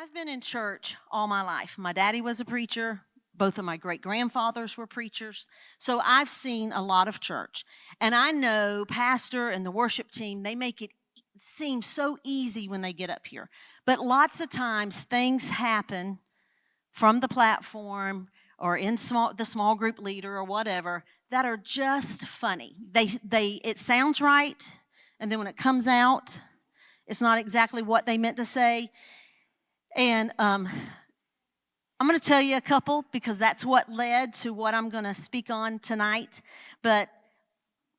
I've been in church all my life. My daddy was a preacher. Both of my great grandfathers were preachers. So I've seen a lot of church. And I know pastor and the worship team, they make it seem so easy when they get up here. But lots of times things happen from the platform or in the small group leader or whatever that are just funny. It sounds right, and then when it comes out, it's not exactly what they meant to say. And I'm going to tell you a couple because that's what led to what I'm going to speak on tonight. But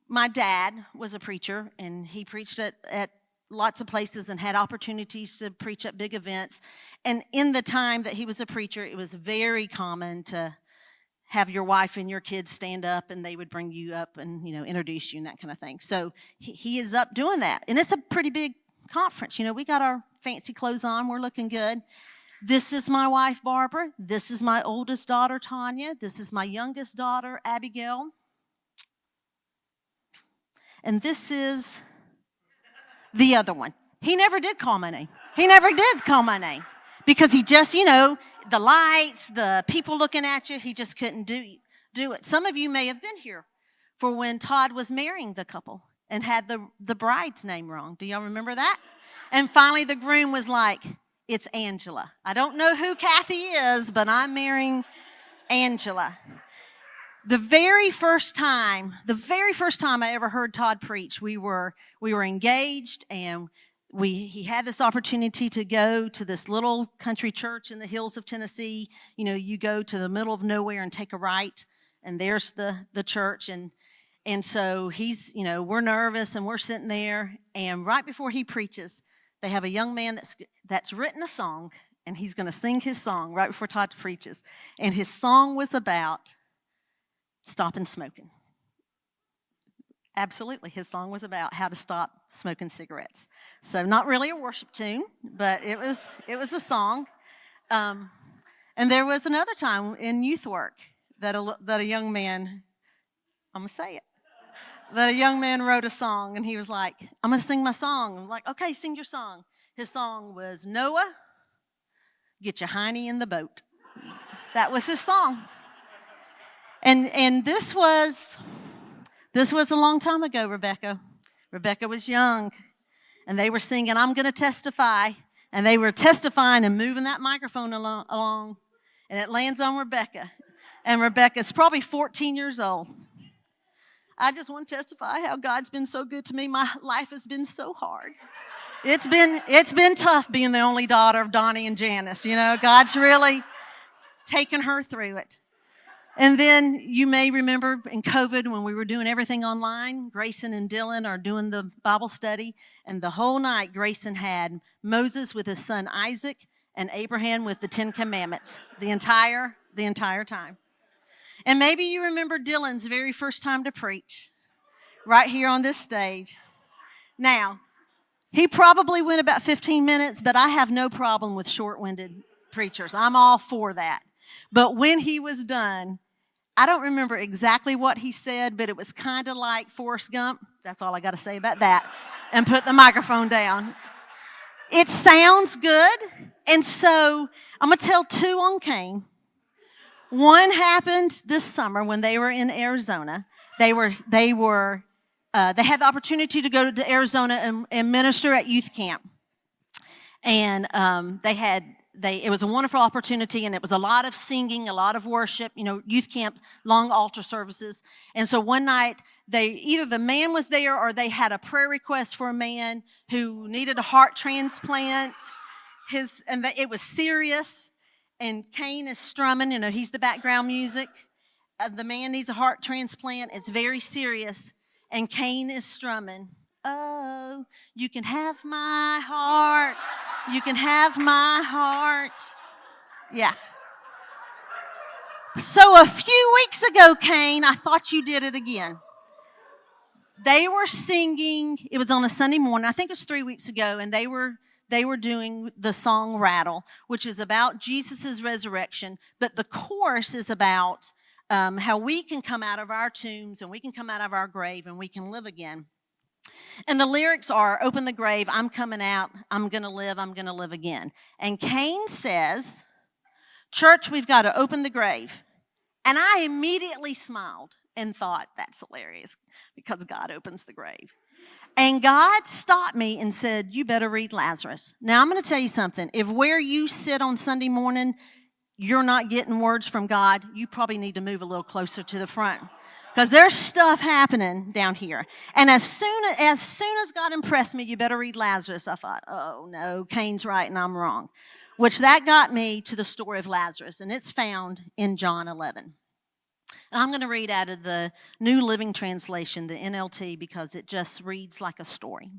my dad was a preacher, and he preached at lots of places and had opportunities to preach at big events. And in the time that he was a preacher, it was very common to have your wife and your kids stand up, and they would bring you up and, introduce you and that kind of thing. So he is up doing that. And it's a pretty big conference. We got our fancy clothes on. We're looking good. This is my wife, Barbara. This is my oldest daughter, Tanya. This is my youngest daughter, Abigail. And this is the other one. He never did call my name. Because he just, the lights, the people looking at you, he just couldn't do it. Some of you may have been here for when Todd was marrying the couple and had the bride's name wrong. Do y'all remember that? And finally the groom was like, it's Angela. I don't know who Kathy is, but I'm marrying Angela. The very first time I ever heard Todd preach, we were engaged, and he had this opportunity to go to this little country church in the hills of Tennessee. You go to the middle of nowhere and take a right, and there's the church. And so we're nervous, and we're sitting there, and right before he preaches, they have a young man that's written a song, and he's going to sing his song right before Todd preaches. And his song was about stopping smoking. Absolutely, his song was about how to stop smoking cigarettes. So not really a worship tune, but it was a song. And there was another time in youth work that a young man, I'm going to say it, that a young man wrote a song, and he was like, I'm going to sing my song. I'm like, okay, sing your song. His song was, Noah, get your hiney in the boat. That was his song. And this was a long time ago, Rebecca. Rebecca was young, and they were singing, I'm going to testify. And they were testifying and moving that microphone along, and it lands on Rebecca. And Rebecca's probably 14 years old. I just want to testify how God's been so good to me. My life has been so hard. It's been tough being the only daughter of Donnie and Janice. God's really taken her through it. And then you may remember in COVID when we were doing everything online, Grayson and Dylan are doing the Bible study. And the whole night, Grayson had Moses with his son Isaac and Abraham with the 10 Commandments the entire time. And maybe you remember Dylan's very first time to preach right here on this stage. Now, he probably went about 15 minutes, but I have no problem with short-winded preachers. I'm all for that. But when he was done, I don't remember exactly what he said, but it was kind of like Forrest Gump. That's all I got to say about that. And put the microphone down. It sounds good. And so I'm going to tell two on Cain. One happened this summer when they were in Arizona. They had the opportunity to go to Arizona and minister at youth camp. And it was a wonderful opportunity, and it was a lot of singing, a lot of worship, youth camp, long altar services. And so one night, either the man was there or they had a prayer request for a man who needed a heart transplant. It was serious, and Cain is strumming, he's the background music. The man needs a heart transplant. It's very serious, and Cain is strumming. Oh, you can have my heart. You can have my heart. Yeah. So a few weeks ago, Cain, I thought you did it again. They were singing. It was on a Sunday morning. I think it was 3 weeks ago, and they were doing the song Rattle, which is about Jesus' resurrection. But the chorus is about how we can come out of our tombs and we can come out of our grave and we can live again. And the lyrics are, open the grave, I'm coming out, I'm going to live again. And Cain says, church, we've got to open the grave. And I immediately smiled and thought, that's hilarious, because God opens the grave. And God stopped me and said, you better read Lazarus. Now, I'm going to tell you something. If where you sit on Sunday morning, you're not getting words from God, you probably need to move a little closer to the front. Because there's stuff happening down here. And as soon as God impressed me, you better read Lazarus, I thought, oh no, Cain's right and I'm wrong. Which that got me to the story of Lazarus, and it's found in John 11. And I'm going to read out of the New Living Translation, the NLT, because it just reads like a story.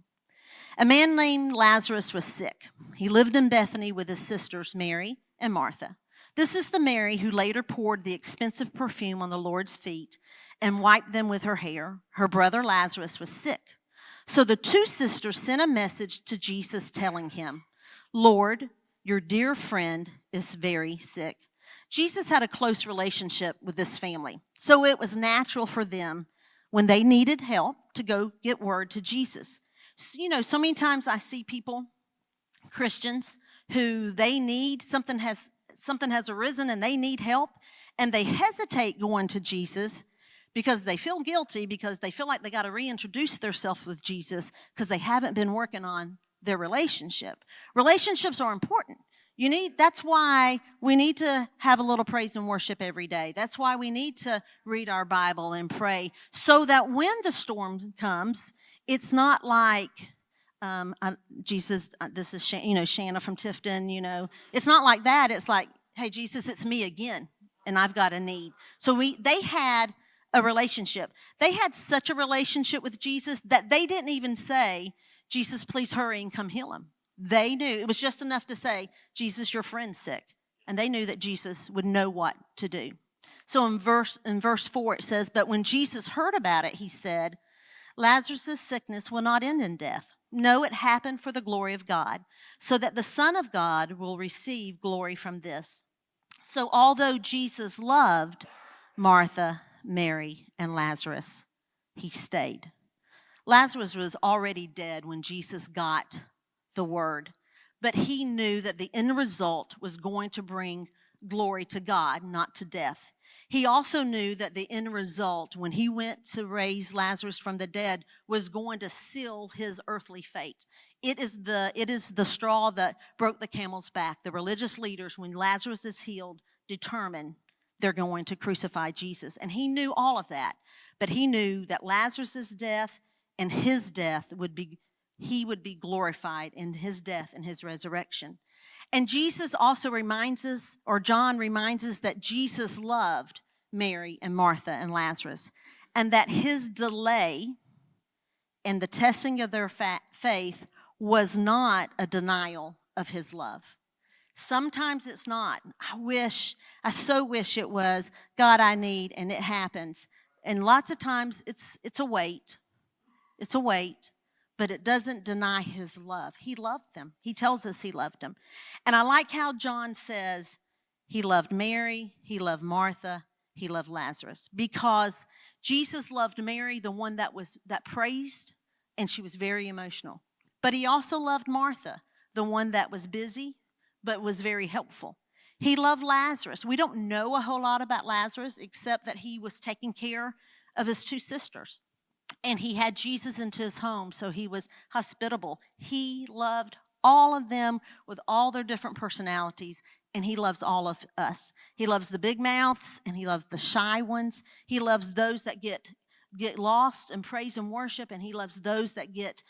A man named Lazarus was sick. He lived in Bethany with his sisters Mary and Martha. This is the Mary who later poured the expensive perfume on the Lord's feet and wiped them with her hair. Her brother Lazarus was sick. So the two sisters sent a message to Jesus telling him, Lord, your dear friend is very sick. Jesus had a close relationship with this family, so it was natural for them, when they needed help, to go get word to Jesus. So many times I see people, Christians, who they need, something has arisen and they need help, and they hesitate going to Jesus because they feel guilty, because they feel like they got to reintroduce themselves with Jesus because they haven't been working on their relationship. Relationships are important. That's why we need to have a little praise and worship every day. That's why we need to read our Bible and pray, so that when the storm comes, it's not like Jesus. This is Shana from Tifton. It's not like that. It's like, hey, Jesus, it's me again, and I've got a need. So they had a relationship. They had such a relationship with Jesus that they didn't even say, Jesus, please hurry and come heal him. They knew it was just enough to say, Jesus, your friend's sick. And they knew that Jesus would know what to do. So in verse 4, it says, but when Jesus heard about it, he said, Lazarus' sickness will not end in death. No, it happened for the glory of God, so that the Son of God will receive glory from this. So although Jesus loved Martha, Mary, and Lazarus, he stayed. Lazarus was already dead when Jesus got the word, but he knew that the end result was going to bring glory to God, not to death. He also knew that the end result, when he went to raise Lazarus from the dead, was going to seal his earthly fate. It is the straw that broke the camel's back. The religious leaders, when Lazarus is healed, determine they're going to crucify Jesus. And he knew all of that, but he knew that Lazarus' death and his death he would be glorified in his death and his resurrection. And Jesus also John reminds us that Jesus loved Mary and Martha and Lazarus, and that his delay in the testing of their faith was not a denial of his love. Sometimes it's not. I so wish it was, God, I need, and it happens. And lots of times it's a wait. It's a wait. But it doesn't deny his love. He loved them. He tells us he loved them. And I like how John says he loved Mary, he loved Martha, he loved Lazarus. Because Jesus loved Mary, the one that praised, and she was very emotional. But he also loved Martha, the one that was busy, but was very helpful. He loved Lazarus. We don't know a whole lot about Lazarus, except that he was taking care of his two sisters. And he had Jesus into his home, so he was hospitable. He loved all of them with all their different personalities, and he loves all of us. He loves the big mouths, and he loves the shy ones. He loves those that get lost in praise and worship, and he loves those that get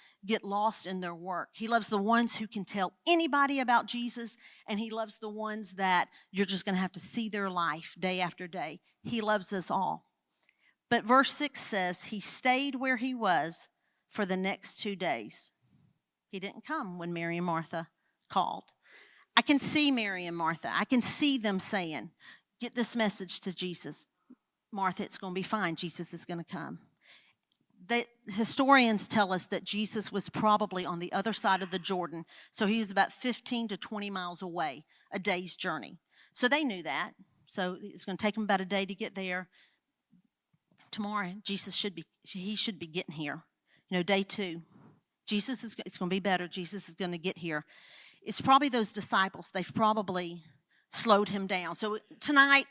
lost in their work. He loves the ones who can tell anybody about Jesus, and he loves the ones that you're just going to have to see their life day after day. He loves us all. But verse 6 says he stayed where he was for the next 2 days. He didn't come when Mary and Martha called. I can see Mary and Martha. I can see them saying, get this message to Jesus. Martha, it's going to be fine. Jesus is going to come. The historians tell us that Jesus was probably on the other side of the Jordan, so he was about 15 to 20 miles away, a day's journey. So they knew that. So it's going to take them about a day to get there. Tomorrow, Jesus should be getting here. Day 2. It's going to be better. Jesus is going to get here. It's probably those disciples. They've probably slowed him down. So tonight,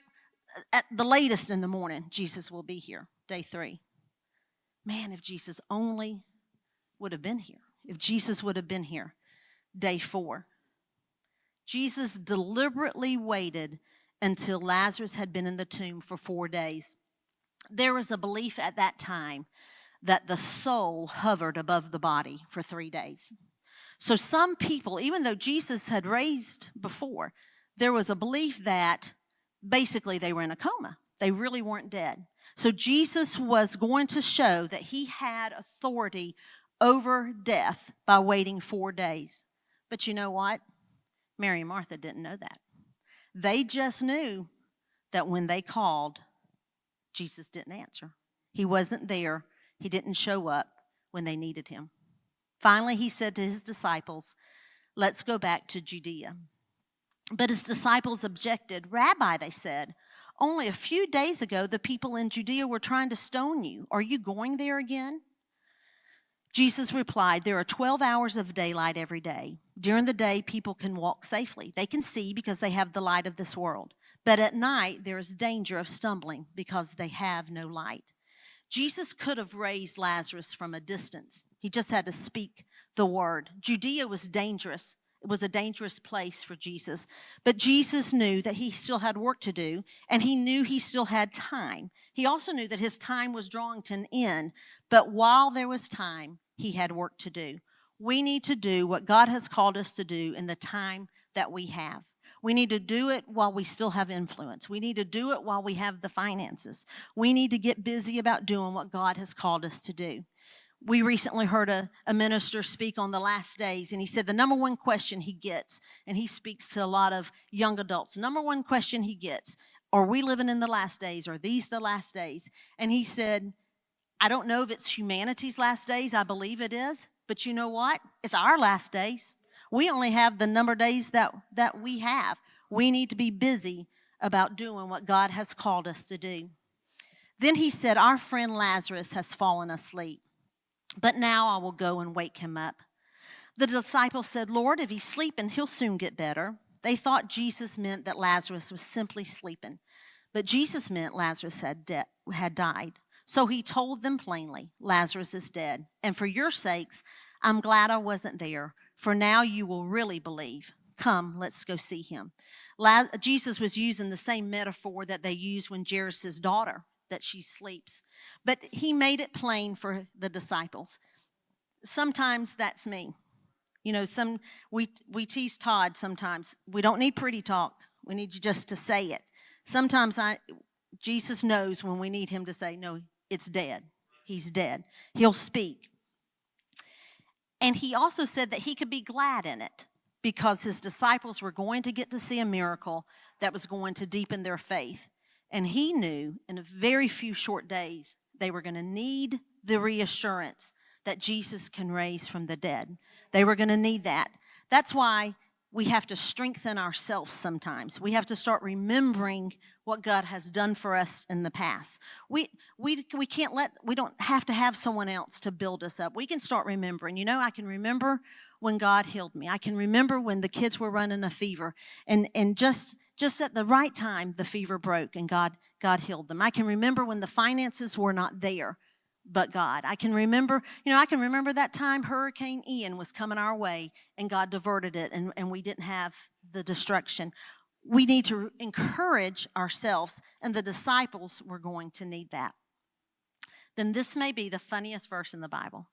at the latest in the morning, Jesus will be here. Day 3. Man, if Jesus only would have been here. If Jesus would have been here. Day 4. Jesus deliberately waited until Lazarus had been in the tomb for 4 days. There was a belief at that time that the soul hovered above the body for 3 days. So some people, even though Jesus had raised before, there was a belief that basically they were in a coma. They really weren't dead. So Jesus was going to show that he had authority over death by waiting 4 days. But you know what? Mary and Martha didn't know that. They just knew that when they called, Jesus didn't answer. He wasn't there. He didn't show up when they needed him. Finally, he said to his disciples, let's go back to Judea. But his disciples objected. Rabbi, they said, only a few days ago the people in Judea were trying to stone you. Are you going there again? Jesus replied, there are 12 hours of daylight every day. During the day, people can walk safely. They can see because they have the light of this world. But at night, there is danger of stumbling because they have no light. Jesus could have raised Lazarus from a distance. He just had to speak the word. Judea was dangerous. It was a dangerous place for Jesus. But Jesus knew that he still had work to do, and he knew he still had time. He also knew that his time was drawing to an end. But while there was time, he had work to do. We need to do what God has called us to do in the time that we have. We need to do it while we still have influence. We need to do it while we have the finances. We need to get busy about doing what God has called us to do. We recently heard a minister speak on the last days, and he said the number one question he gets, and he speaks to a lot of young adults, the number one question he gets, are we living in the last days? Are these the last days? And he said, I don't know if it's humanity's last days. I believe it is. But you know what? It's our last days. We only have the number of days that we have. We need to be busy about doing what God has called us to do. Then he said, our friend Lazarus has fallen asleep, but now I will go and wake him up. The disciples said, Lord, if he's sleeping, he'll soon get better. They thought Jesus meant that Lazarus was simply sleeping, but Jesus meant Lazarus had died. So he told them plainly, Lazarus is dead, and for your sakes, I'm glad I wasn't there, for now you will really believe. Come, let's go see him. Jesus was using the same metaphor that they used when Jairus' daughter, that she sleeps. But he made it plain for the disciples. Sometimes that's me. We tease Todd sometimes. We don't need pretty talk. We need you just to say it. Sometimes Jesus knows when we need him to say, no, it's dead. He's dead. He'll speak. And he also said that he could be glad in it because his disciples were going to get to see a miracle that was going to deepen their faith. And he knew in a very few short days they were going to need the reassurance that Jesus can raise from the dead. They were going to need that. That's why we have to strengthen ourselves sometimes. We have to start remembering what God has done for us in the past. We don't have to have someone else to build us up. We can start remembering. I can remember when God healed me. I can remember when the kids were running a fever, and just at the right time the fever broke and God healed them. I can remember when the finances were not there, but God. I can remember that time Hurricane Ian was coming our way and God diverted it and we didn't have the destruction. We need to encourage ourselves, and the disciples were going to need that. Then this may be the funniest verse in the Bible.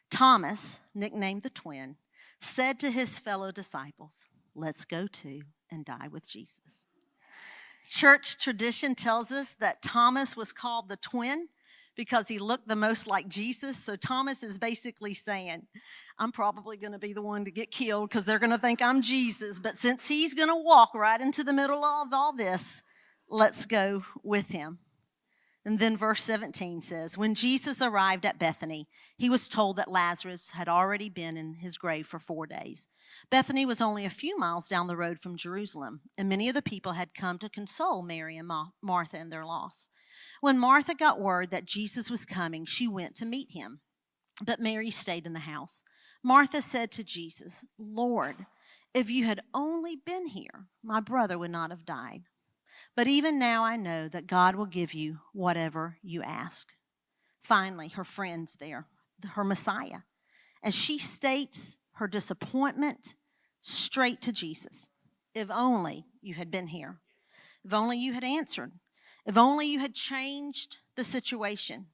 Thomas, nicknamed the twin, said to his fellow disciples, let's go to and die with Jesus. Church tradition tells us that Thomas was called the twin because he looked the most like Jesus. So Thomas is basically saying, I'm probably going to be the one to get killed because they're going to think I'm Jesus. But since he's going to walk right into the middle of all this, let's go with him. And then verse 17 says, when Jesus arrived at Bethany, he was told that Lazarus had already been in his grave for 4 days. Bethany was only a few miles down the road from Jerusalem, and many of the people had come to console Mary and Martha in their loss. When Martha got word that Jesus was coming, she went to meet him. but Mary stayed in the house. Martha said to Jesus, Lord, if you had only been here, my brother would not have died. But even now I know that God will give you whatever you ask. Finally, her friend's there, her Messiah, as she states her disappointment straight to Jesus. If only you had been here. If only you had answered. If only you had changed the situation.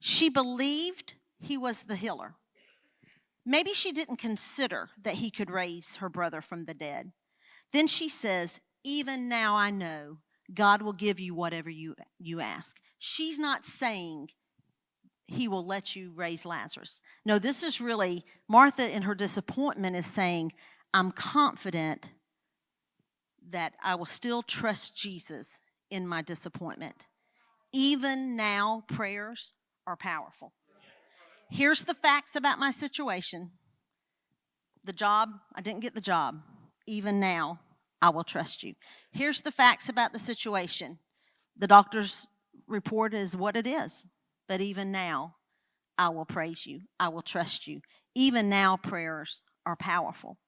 She believed he was the healer. Maybe she didn't consider that he could raise her brother from the dead. Then she says, even now I know God will give you whatever you ask. She's not saying he will let you raise Lazarus. No, this is really, Martha in her disappointment is saying, I'm confident that I will still trust Jesus in my disappointment. Even now, prayers are powerful. Here's the facts about my situation. The job, I didn't get the job. Even now, I will trust you. Here's the facts about the situation. The doctor's report is what it is. But even now, I will praise you. I will trust you. Even now, prayers are powerful.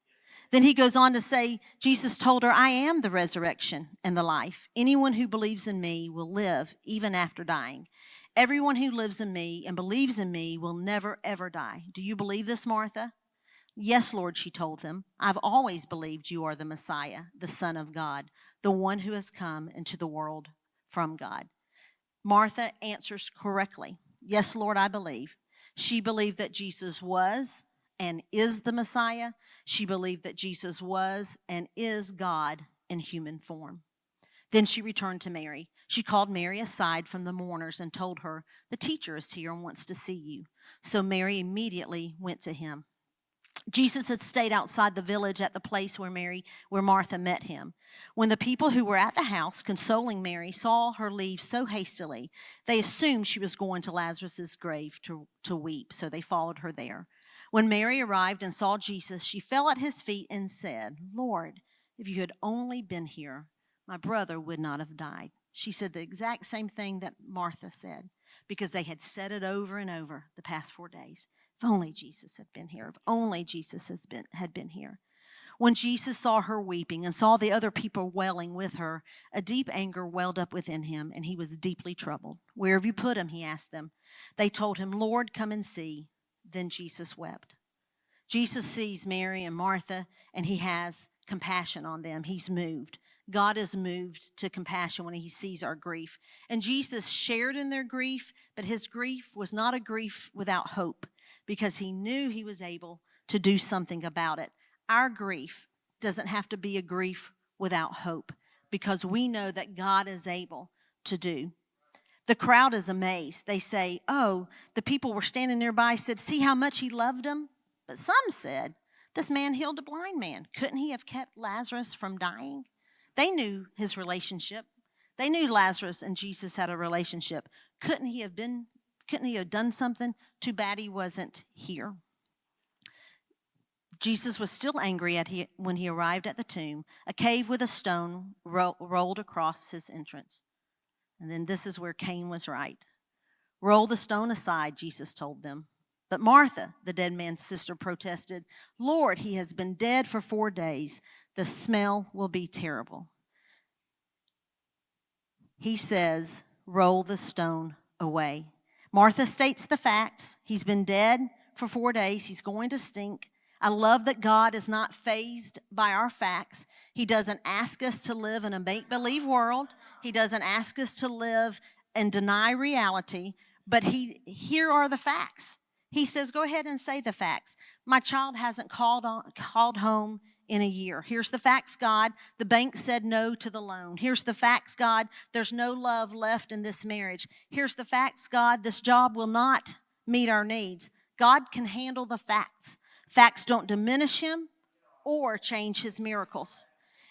Then he goes on to say, Jesus told her, I am the resurrection and the life. Anyone who believes in me will live even after dying. Everyone who lives in me and believes in me will never, ever die. Do you believe this, Martha? Yes, Lord, she told him. I've always believed you are the Messiah, the Son of God, the one who has come into the world from God. Martha answers correctly. Yes, Lord, I believe. She believed that Jesus was and is the Messiah. She believed that Jesus was and is God in human form. Then she returned to Mary. She called Mary aside from the mourners and told her, the teacher is here and wants to see you. So Mary immediately went to him. Jesus had stayed outside the village at the place where Martha met him. When the people who were at the house consoling Mary saw her leave so hastily, they assumed she was going to Lazarus' grave to weep, so they followed her there. When Mary arrived and saw Jesus, she fell at his feet and said, Lord, if you had only been here, my brother would not have died. She said the exact same thing that Martha said, because they had said it over and over the past 4 days. If only Jesus had been here. If only Jesus had been here. When Jesus saw her weeping and saw the other people wailing with her, a deep anger welled up within him, and he was deeply troubled. Where have you put him? He asked them. They told him, Lord, come and see. Then Jesus wept. Jesus sees Mary and Martha, and he has compassion on them. He's moved. God is moved to compassion when he sees our grief. And Jesus shared in their grief, but his grief was not a grief without hope, because he knew he was able to do something about it. Our grief doesn't have to be a grief without hope, because we know that God is able to do. The crowd is amazed. They say, oh, the people were standing nearby said, see how much he loved him? But some said, this man healed a blind man. Couldn't he have kept Lazarus from dying? They knew his relationship. They knew Lazarus and Jesus had a relationship. Couldn't he have done something? Too bad he wasn't here. Jesus was still angry when he arrived at the tomb. A cave with a stone rolled across his entrance. And then this is where Cain was right. Roll the stone aside, Jesus told them. But Martha, the dead man's sister, protested, Lord, he has been dead for 4 days. The smell will be terrible. He says, roll the stone away. Martha states the facts. He's been dead for 4 days. He's going to stink. I love that God is not fazed by our facts. He doesn't ask us to live in a make-believe world. He doesn't ask us to live and deny reality. But here are the facts. He says, go ahead and say the facts. My child hasn't called home in a year. Here's the facts, God. The bank said no to the loan. Here's the facts, God. There's no love left in this marriage. Here's the facts, God. This job will not meet our needs. God can handle the facts. Facts don't diminish him or change his miracles.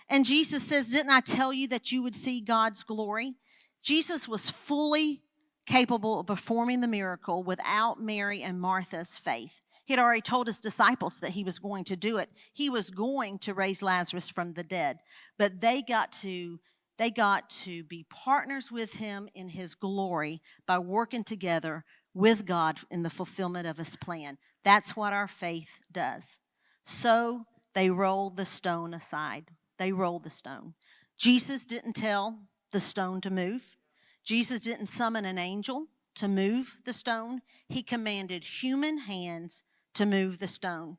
And Jesus says, didn't I tell you that you would see God's glory? Jesus was fully capable of performing the miracle without Mary and Martha's faith. He had already told his disciples that he was going to do it. He was going to raise Lazarus from the dead. But they got to be partners with him in his glory by working together with God in the fulfillment of his plan. That's what our faith does. So they rolled the stone aside. They rolled the stone. Jesus didn't tell the stone to move. Jesus didn't summon an angel to move the stone. He commanded human hands to move the stone.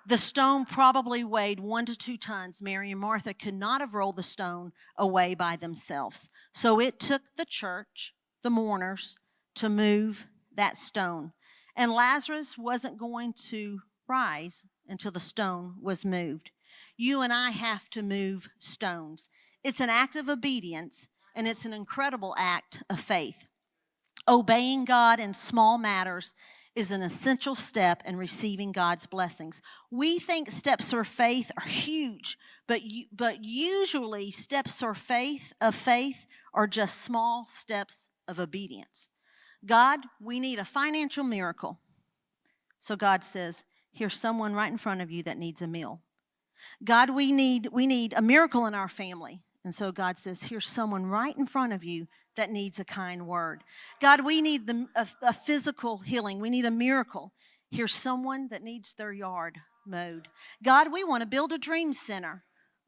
The stone probably weighed 1 to 2 tons. Mary and Martha could not have rolled the stone away by themselves. So it took the church, the mourners, to move that stone. And Lazarus wasn't going to rise until the stone was moved. You and I have to move stones. It's an act of obedience, and it's an incredible act of faith. Obeying God in small matters is an essential step in receiving God's blessings. We think steps of faith are huge, but usually steps of faith are just small steps of obedience. God, we need a financial miracle. So God says, here's someone right in front of you that needs a meal. God, we need a miracle in our family. And so God says, here's someone right in front of you that needs a kind word. God, we need a physical healing. We need a miracle. Here's someone that needs their yard mowed. God, we want to build a dream center.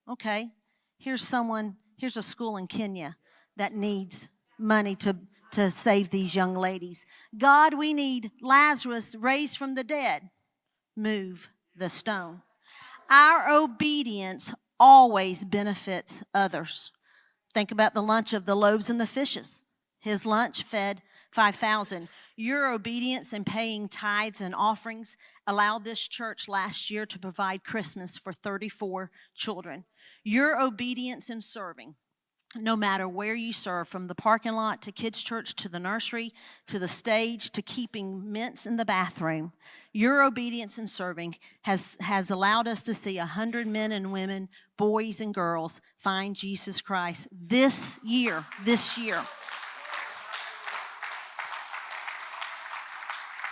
Okay, here's a school in Kenya that needs money to save these young ladies. God, we need Lazarus raised from the dead. Move the stone. Our obedience always benefits others. Think about the lunch of the loaves and the fishes. His lunch fed 5,000. Your obedience in paying tithes and offerings allowed this church last year to provide Christmas for 34 children. Your obedience in serving, no matter where you serve, from the parking lot to kids' church to the nursery to the stage to keeping mints in the bathroom, your obedience in serving has allowed us to see 100 men and women, boys and girls, find Jesus Christ this year.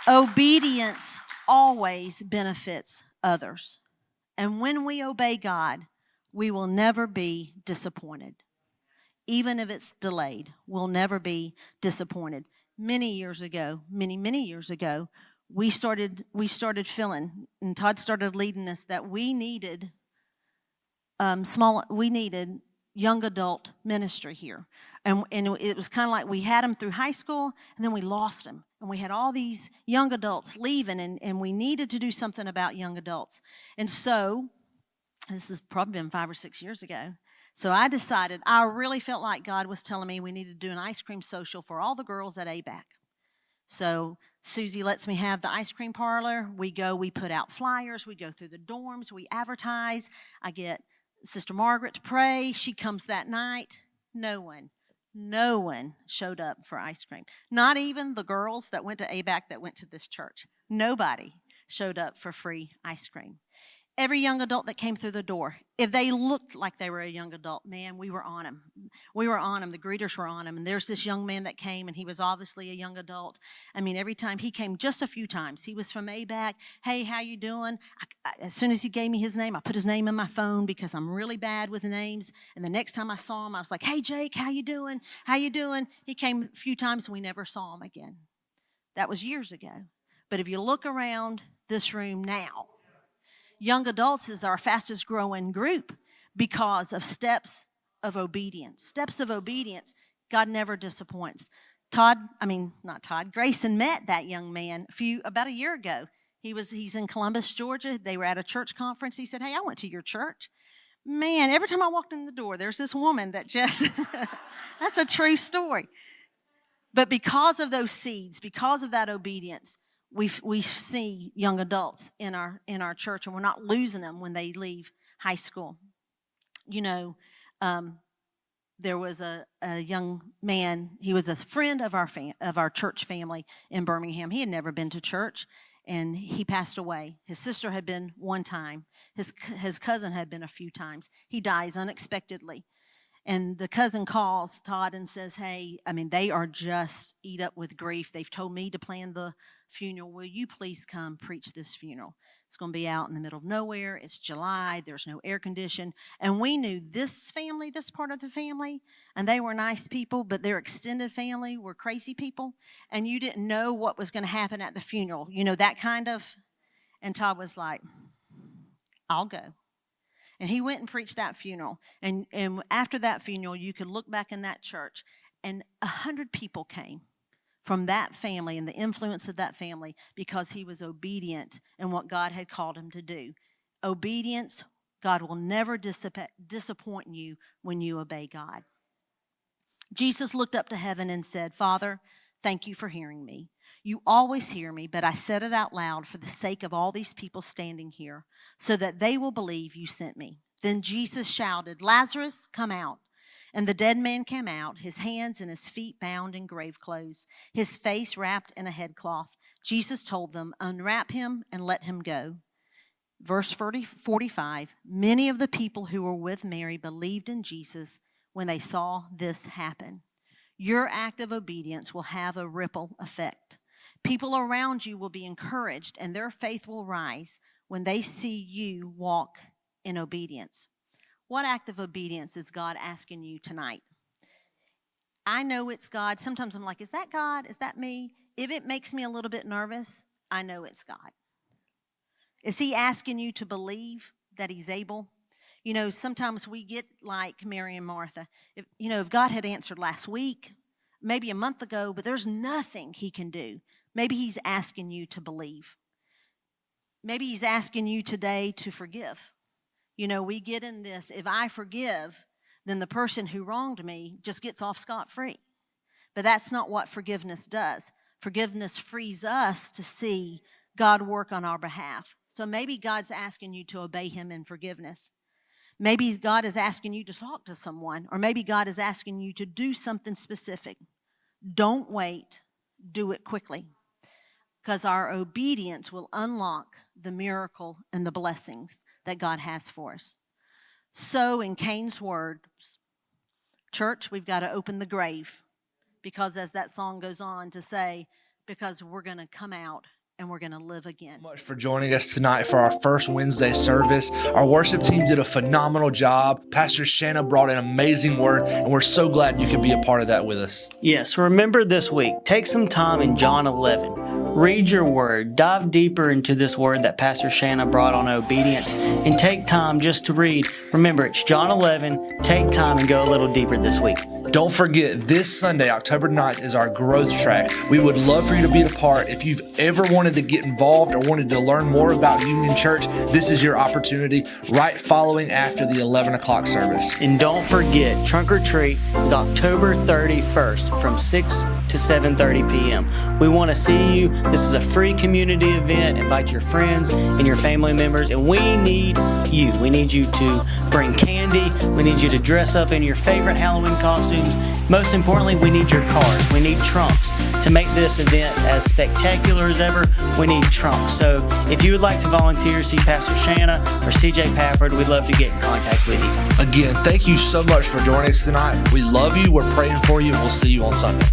Obedience always benefits others. And when we obey God, we will never be disappointed. Even if it's delayed, we'll never be disappointed. Many years ago, we started feeling, and Todd started leading us, that we needed young adult ministry here. And it was kind of like we had them through high school, and then we lost them. And we had all these young adults leaving, and we needed to do something about young adults. And so, this has probably been 5 or 6 years ago, so I decided, I really felt like God was telling me we needed to do an ice cream social for all the girls at ABAC. So Susie lets me have the ice cream parlor. We put out flyers. We go through the dorms. We advertise. I get Sister Margaret to pray. She comes that night. No one showed up for ice cream. Not even the girls that went to ABAC that went to this church. Nobody showed up for free ice cream. Every young adult that came through the door, if they looked like they were a young adult, man, we were on them. The greeters were on them. And there's this young man that came, and he was obviously a young adult. I mean, every time he came, just a few times. He was from ABAC. Hey, how you doing? As soon as he gave me his name, I put his name in my phone because I'm really bad with names. And the next time I saw him, I was like, hey, Jake, how you doing? He came a few times, and we never saw him again. That was years ago. But if you look around this room now, young adults is our fastest growing group because of steps of obedience. Steps of obedience, God never disappoints. Grayson met that young man about a year ago. He's in Columbus, Georgia. They were at a church conference. He said, hey, I went to your church. Man, every time I walked in the door, there's this woman that just, that's a true story. But because of those seeds, because of that obedience, we see young adults in our church, and we're not losing them when they leave high school. You know, there was a young man. He was a friend of our church family in Birmingham. He had never been to church, and he passed away. His sister had been one time. His cousin had been a few times. He dies unexpectedly. And the cousin calls Todd and says, hey, they are just eat up with grief. They've told me to plan the funeral. Will you please come preach this funeral? It's going to be out in the middle of nowhere. It's July. There's no air condition. And we knew this family, this part of the family, and they were nice people, but their extended family were crazy people. And you didn't know what was going to happen at the funeral. That kind of. And Todd was like, I'll go. And he went and preached that funeral. And after that funeral, you could look back in that church, and 100 people came from that family and the influence of that family because he was obedient in what God had called him to do. Obedience, God will never disappoint you when you obey God. Jesus looked up to heaven and said, Father, thank you for hearing me. You always hear me, but I said it out loud for the sake of all these people standing here, so that they will believe you sent me. Then Jesus shouted, Lazarus, come out. And the dead man came out, his hands and his feet bound in grave clothes, his face wrapped in a headcloth. Jesus told them, unwrap him and let him go. Verse 45, many of the people who were with Mary believed in Jesus when they saw this happen. Your act of obedience will have a ripple effect. People around you will be encouraged, and their faith will rise when they see you walk in obedience. What act of obedience is God asking you tonight? I know it's God. Sometimes I'm like, is that God? Is that me? If it makes me a little bit nervous, I know it's God. Is he asking you to believe that he's able? Sometimes we get like Mary and Martha. If God had answered last week, maybe a month ago, but there's nothing he can do. Maybe he's asking you to believe. Maybe he's asking you today to forgive. We get in this, if I forgive, then the person who wronged me just gets off scot-free. But that's not what forgiveness does. Forgiveness frees us to see God work on our behalf. So maybe God's asking you to obey him in forgiveness. Maybe God is asking you to talk to someone, or maybe God is asking you to do something specific. Don't wait. Do it quickly, because our obedience will unlock the miracle and the blessings that God has for us. So in Cain's words, church, we've got to open the grave, because as that song goes on to say, because we're going to come out and we're going to live again. Much for joining us tonight for our first Wednesday service. Our worship team did a phenomenal job. Pastor Shana brought an amazing word, and we're so glad you could be a part of that with us. Yes, remember this week, take some time in John 11. Read your word, dive deeper into this word that Pastor Shana brought on obedience, and take time just to read. Remember, it's John 11. Take time and go a little deeper this week. Don't forget, this Sunday, October 9th, is our growth track. We would love for you to be a part. If you've ever wanted to get involved or wanted to learn more about Union Church, this is your opportunity right following after the 11 o'clock service. And don't forget, Trunk or Treat is October 31st from 6 to 7:30 p.m. We want to see you. This is a free community event. Invite your friends and your family members, and we need you. We need you to bring candy. We need you to dress up in your favorite Halloween costumes. Most importantly, we need your cars. We need trunks. To make this event as spectacular as ever, we need trunks. So if you would like to volunteer, see Pastor Shana or CJ Pafford, we'd love to get in contact with you. Again, thank you so much for joining us tonight. We love you. We're praying for you, and we'll see you on Sunday.